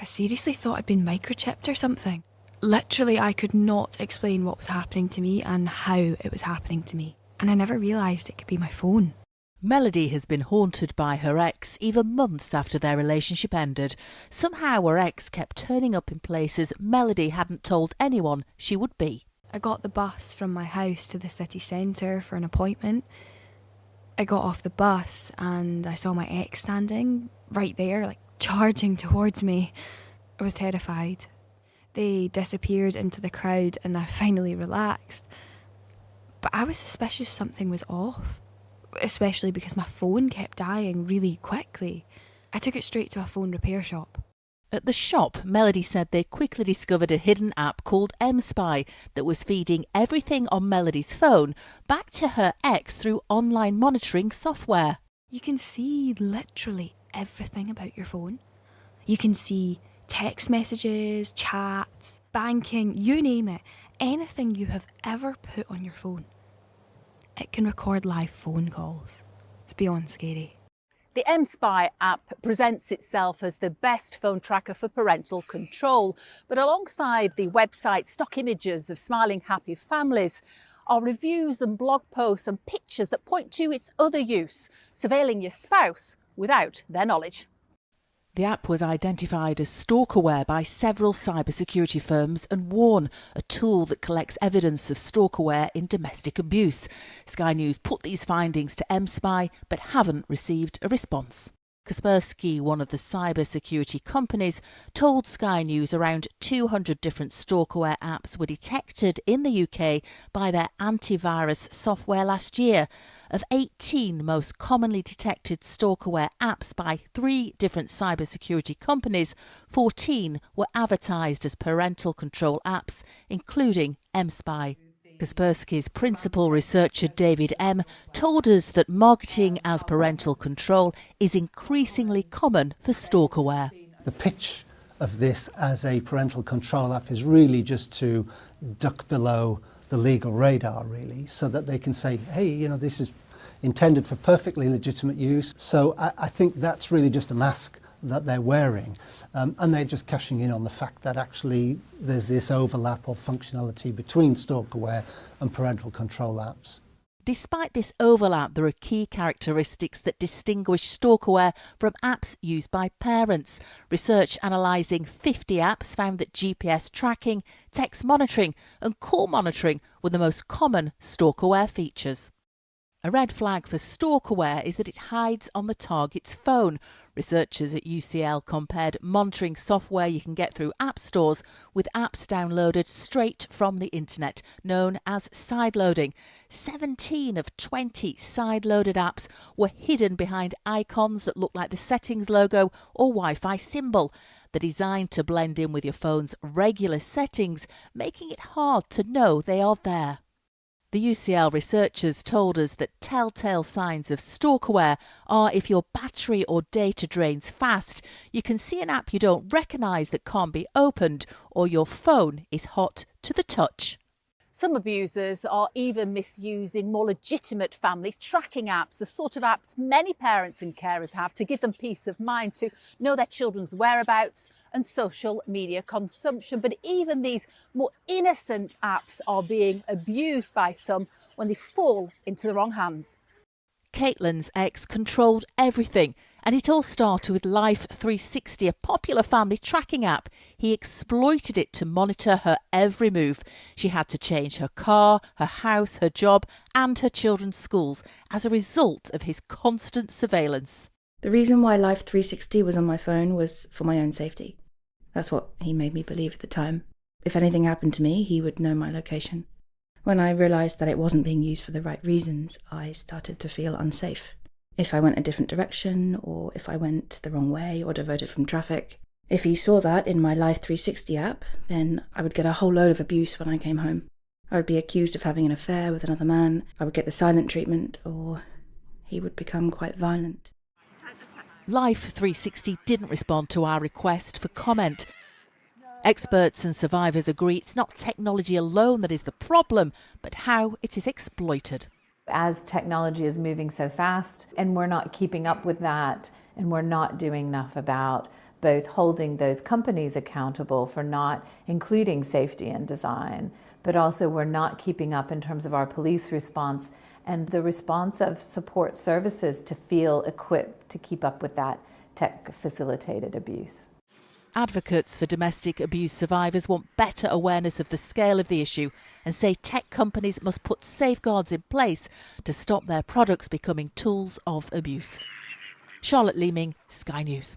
I seriously thought I'd been microchipped or something. Literally, I could not explain what was happening to me and how it was happening to me. And I never realised it could be my phone. Melody has been haunted by her ex even months after their relationship ended. Somehow her ex kept turning up in places Melody hadn't told anyone she would be. I got the bus from my house to the city centre for an appointment. I got off the bus and I saw my ex standing right there, like charging towards me. I was terrified. They disappeared into the crowd and I finally relaxed. But I was suspicious something was off, especially because my phone kept dying really quickly. I took it straight to a phone repair shop. At the shop, Melody said they quickly discovered a hidden app called M-Spy that was feeding everything on Melody's phone back to her ex through online monitoring software. You can see literally everything about your phone. You can see text messages, chats, banking, you name it. Anything you have ever put on your phone. It can record live phone calls. It's beyond scary. The M-Spy app presents itself as the best phone tracker for parental control. But alongside the website stock images of smiling, happy families are reviews and blog posts and pictures that point to its other use, surveilling your spouse without their knowledge. The app was identified as stalkerware by several cybersecurity firms and warn, a tool that collects evidence of stalkerware in domestic abuse. Sky News put these findings to M-Spy but haven't received a response. Kaspersky, one of the cybersecurity companies, told Sky News around 200 different stalkerware apps were detected in the UK by their antivirus software last year. Of 18 most commonly detected stalkerware apps by 3 different cybersecurity companies, 14 were advertised as parental control apps, including M-Spy. Kaspersky's principal researcher David M. told us that marketing as parental control is increasingly common for stalkerware. The pitch of this as a parental control app is really just to duck below the legal radar, really, so that they can say, hey, you know, this is intended for perfectly legitimate use. So I think that's really just a mask that they're wearing, and they're just cashing in on the fact that actually there's this overlap of functionality between stalkerware and parental control apps. Despite this overlap, there are key characteristics that distinguish stalkerware from apps used by parents. Research analysing 50 apps found that GPS tracking, text monitoring and call monitoring were the most common stalkerware features. A red flag for stalkerware is that it hides on the target's phone. Researchers at UCL compared monitoring software you can get through app stores with apps downloaded straight from the internet, known as sideloading. 17 of 20 sideloaded apps were hidden behind icons that look like the settings logo or Wi-Fi symbol. They're designed to blend in with your phone's regular settings, making it hard to know they are there. The UCL researchers told us that telltale signs of stalkerware are if your battery or data drains fast, you can see an app you don't recognise that can't be opened, or your phone is hot to the touch. Some abusers are even misusing more legitimate family tracking apps, the sort of apps many parents and carers have to give them peace of mind to know their children's whereabouts and social media consumption. But even these more innocent apps are being abused by some when they fall into the wrong hands. Caitlin's ex controlled everything, and it all started with Life 360, a popular family tracking app. He exploited it to monitor her every move. She had to change her car, her house, her job and her children's schools as a result of his constant surveillance. The reason why Life 360 was on my phone was for my own safety. That's what he made me believe at the time. If anything happened to me, he would know my location. When I realised that it wasn't being used for the right reasons, I started to feel unsafe. If I went a different direction, or if I went the wrong way or diverted from traffic. If he saw that in my Life 360 app, then I would get a whole load of abuse when I came home. I would be accused of having an affair with another man, I would get the silent treatment, or he would become quite violent. Life 360 didn't respond to our request for comment. Experts and survivors agree it's not technology alone that is the problem, but how it is exploited. As technology is moving so fast and we're not keeping up with that and we're not doing enough about both holding those companies accountable for not including safety and design, but also we're not keeping up in terms of our police response and the response of support services to feel equipped to keep up with that tech-facilitated abuse. Advocates for domestic abuse survivors want better awareness of the scale of the issue and say tech companies must put safeguards in place to stop their products becoming tools of abuse. Charlotte Leeming, Sky News.